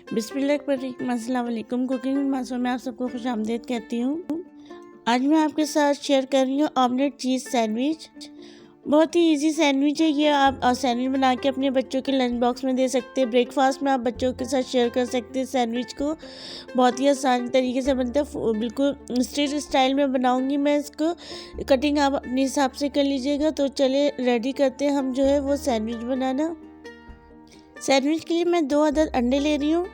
बिस्मिल्लाहिर्रहमानिर्रहीम, अस्सलाम वालेकुम। कुकिंग विद मासूम में आप सबको खुश आमदीद कहती हूँ। आज मैं आपके साथ शेयर कर रही हूँ ऑमलेट चीज़ सैंडविच। बहुत ही इजी सैंडविच है ये। आप सैंडविच बना के अपने बच्चों के लंच बॉक्स में दे सकते हैं। ब्रेकफास्ट में आप बच्चों के साथ शेयर कर सकते हैं सैंडविच को। बहुत ही आसान तरीके से बनता है, बिल्कुल स्ट्रीट स्टाइल में बनाऊंगी मैं इसको। कटिंग आप अपने हिसाब से कर लीजिएगा। तो चले रेडी करते हैं हम जो है वो सैंडविच बनाना। सैंडविच के लिए मैं 2 अदद अंडे ले रही हूँ।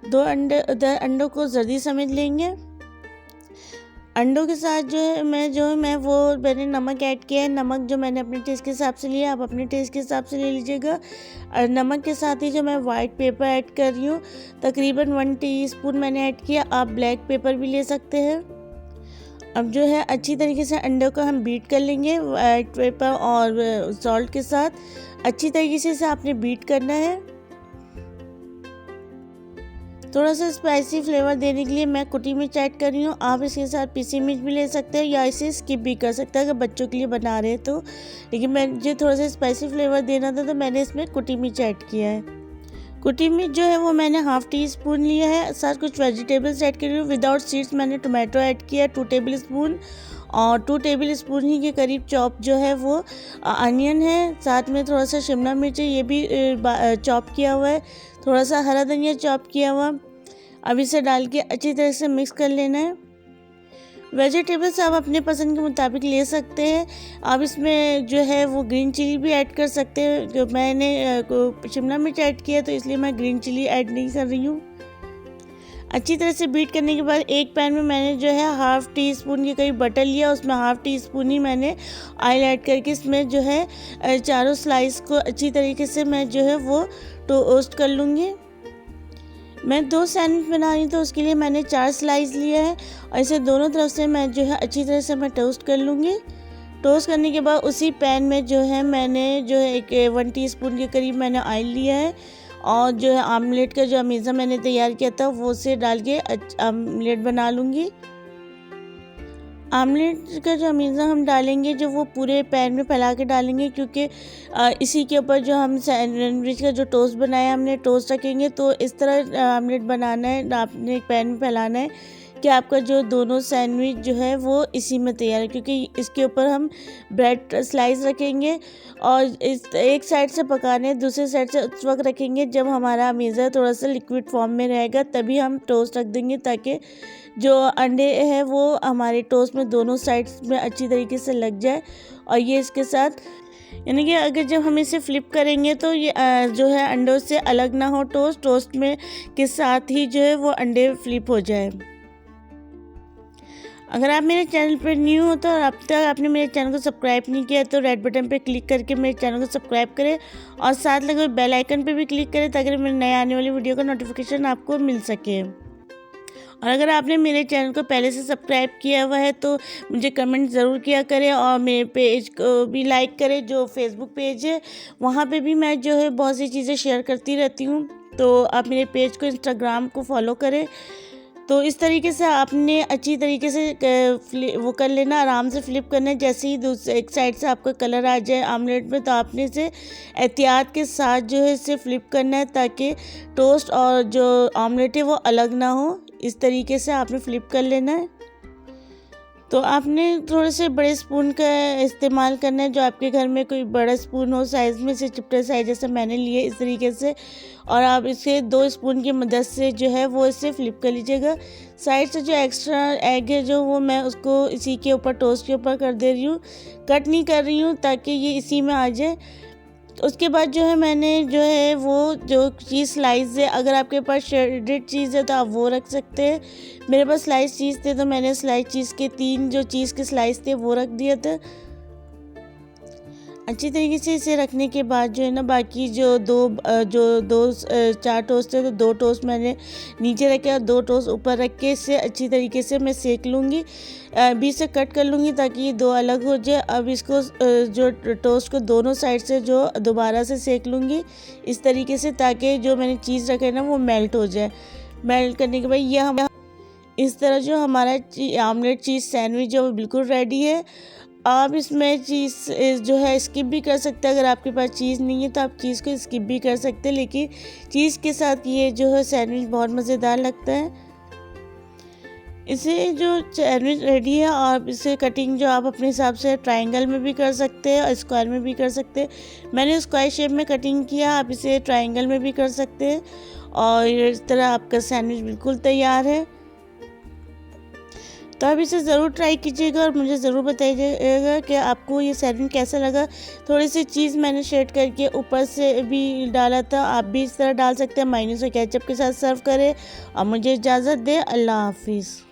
2 अंडों को जल्दी समझ लेंगे। अंडों के साथ मैंने नमक ऐड किया है। नमक जो मैंने अपने टेस्ट के हिसाब से लिया, आप अपने टेस्ट के हिसाब से ले लीजिएगा। और नमक के साथ ही जो मैं वाइट पेपर ऐड कर रही हूँ, तकरीबन 1 टीस्पून मैंने ऐड किया। आप ब्लैक पेपर भी ले सकते हैं। अब जो है अच्छी तरीके से अंडों को हम बीट कर लेंगे वाइट पेपर और सॉल्ट के साथ। अच्छी तरीके से इसे आपने बीट करना है। थोड़ा सा स्पाइसी फ्लेवर देने के लिए मैं कुटी मिर्च ऐड कर रही हूँ। आप इसके साथ पिसी मिर्च भी ले सकते हैं या इसे स्किप भी कर सकते हैं अगर बच्चों के लिए बना रहे हैं तो। लेकिन मुझे थोड़ा सा स्पाइसी फ्लेवर देना था तो मैंने इसमें कुटी मिर्च ऐड किया है। कुटी मिर्च जो है वो मैंने 1/2 टीस्पून लिया है। साथ कुछ वेजिटेबल्स ऐड कर रही हूँ। विदाउट सीड्स मैंने टोमेटो ऐड किया 2 टेबल स्पून, और 2 टेबल स्पून ही के करीब चॉप जो है वो अनियन है। साथ में थोड़ा सा शिमला मिर्च है, ये भी चॉप किया हुआ है। थोड़ा सा हरा धनिया चॉप किया हुआ। अब इसे डाल के अच्छी तरह से मिक्स कर लेना है। वेजिटेबल्स आप अपने पसंद के मुताबिक ले सकते हैं। आप इसमें जो है वो ग्रीन चिली भी ऐड कर सकते हैं। मैंने शिमला मिर्च ऐड किया तो इसलिए मैं ग्रीन चिली ऐड नहीं कर रही हूँ। अच्छी तरह से बीट करने के बाद एक पैन में मैंने जो है 1/2 टीस्पून के करीब बटर लिया। उसमें 1/2 टीस्पून ही मैंने ऑयल ऐड करके इसमें जो है चारों स्लाइस को अच्छी तरीके से मैं जो है वो टोस्ट कर लूँगी। मैं 2 सैंडविच बना रही हूँ तो उसके लिए मैंने 4 स्लाइस लिए हैं। और इसे दोनों तरफ से मैं जो है अच्छी तरह से मैं टोस्ट कर लूँगी। टोस्ट करने के बाद उसी पैन में जो है मैंने जो है 1 टीस्पून के करीब मैंने ऑयल लिया है। और जो है आमलेट का जो अमीज़ा मैंने तैयार किया था वो से डाल के आमलेट बना लूँगी। आमलेट का जो अमीज़ा हम डालेंगे जो वो पूरे पैन में फैला के डालेंगे, क्योंकि इसी के ऊपर जो हम सैंडविच का जो टोस्ट बनाया हमने टोस्ट रखेंगे। तो इस तरह आमलेट बनाना है, आपने एक पैन में फैलाना है कि आपका जो दोनों सैंडविच जो है वो इसी में तैयार है, क्योंकि इसके ऊपर हम ब्रेड स्लाइस रखेंगे और इस एक साइड से पकाने दूसरे साइड से उस वक्त रखेंगे जब हमारा अमीज़ा थोड़ा सा लिक्विड फॉर्म में रहेगा, तभी हम टोस्ट रख देंगे ताकि जो अंडे है वो हमारे टोस्ट में दोनों साइड्स में अच्छी तरीके से लग जाए। और ये इसके साथ यानी कि अगर जब हम इसे फ्लिप करेंगे तो ये जो है अंडों से अलग ना हो, टोस्ट में के साथ ही जो है वो अंडे फ्लिप हो जाए। अगर आप मेरे चैनल पर न्यू हो तो अब तक आपने मेरे चैनल को सब्सक्राइब नहीं किया तो रेड बटन पर क्लिक करके मेरे चैनल को सब्सक्राइब करें और साथ लगे बेल आइकन पर भी क्लिक करें ताकि मेरे नए आने वाली वीडियो का नोटिफिकेशन आपको मिल सके। और अगर आपने मेरे चैनल को पहले से सब्सक्राइब किया हुआ है तो मुझे कमेंट ज़रूर किया करें और मेरे पेज को भी लाइक करें। जो फेसबुक पेज है वहाँ पे भी मैं जो है बहुत सी चीज़ें शेयर करती रहती हूँ, तो आप मेरे पेज को इंस्टाग्राम को फॉलो करें। तो इस तरीके से आपने अच्छी तरीके से वो कर लेना, आराम से फ्लिप करना है। जैसे ही दूसरे एक साइड से आपका कलर आ जाए आमलेट में तो आपने इसे एहतियात के साथ जो है इसे फ्लिप करना है ताकि टोस्ट और जो आमलेट है वो अलग ना हो। इस तरीके से आपने फ्लिप कर लेना है। तो आपने थोड़े से बड़े स्पून का इस्तेमाल करना है, जो आपके घर में कोई बड़ा स्पून हो साइज़ में से चिपटे साइज जैसे मैंने लिए इस तरीके से। और आप इसे 2 स्पून की मदद से जो है वो इसे फ्लिप कर लीजिएगा। साइड से जो एक्स्ट्रा एग है जो वो मैं उसको इसी के ऊपर टोस्ट के ऊपर कर दे रही हूँ, कट नहीं कर रही हूँ ताकि ये इसी में आ जाए। उसके बाद जो है मैंने जो है वो जो चीज़ स्लाइस है, अगर आपके पास श्रेडेड चीज़ है तो आप वो रख सकते हैं। मेरे पास स्लाइस चीज़ थे तो मैंने स्लाइस चीज़ के 3 जो चीज़ के स्लाइस थे वो रख दिए थे। अच्छी तरीके से इसे रखने के बाद जो है ना बाकी जो 4 टोस्ट थे तो 2 टोस्ट मैंने नीचे रखे और 2 टोस्ट ऊपर रख के इसे अच्छी तरीके से मैं सेक लूँगी। बीच से कट कर लूँगी ताकि ये 2 अलग हो जाए। अब इसको जो टोस्ट को दोनों साइड से जो दोबारा से सेक लूँगी इस तरीके से ताकि जो मैंने चीज़ रखा है ना वो मेल्ट हो जाए। मेल्ट करने के बाद ये हम इस तरह जो हमारा आमलेट चीज़ सैंडविच है वो बिल्कुल रेडी है। आप इसमें चीज़ जो है स्किप भी कर सकते हैं। अगर आपके पास चीज़ नहीं है तो आप चीज़ को स्किप भी कर सकते हैं, लेकिन चीज़ के साथ ये जो है सैंडविच बहुत मज़ेदार लगता है। इसे जो सैंडविच रेडी है, और इसे कटिंग जो आप अपने हिसाब से ट्रायंगल में भी कर सकते हैं और स्क्वायर में भी कर सकते हैं। मैंने स्क्वायर शेप में कटिंग किया, आप इसे ट्रायंगल में भी कर सकते हैं और इस तरह आपका सैंडविच बिल्कुल तैयार है। तो आप इसे ज़रूर ट्राई कीजिएगा और मुझे ज़रूर बताइएगा कि आपको ये सैंडविच कैसा लगा। थोड़ी सी चीज़ मैंने शेड करके ऊपर से भी डाला था, आप भी इस तरह डाल सकते हैं। मायोनीज़ और केचप के साथ सर्व करें और मुझे इजाज़त दें। अल्लाह हाफिज़।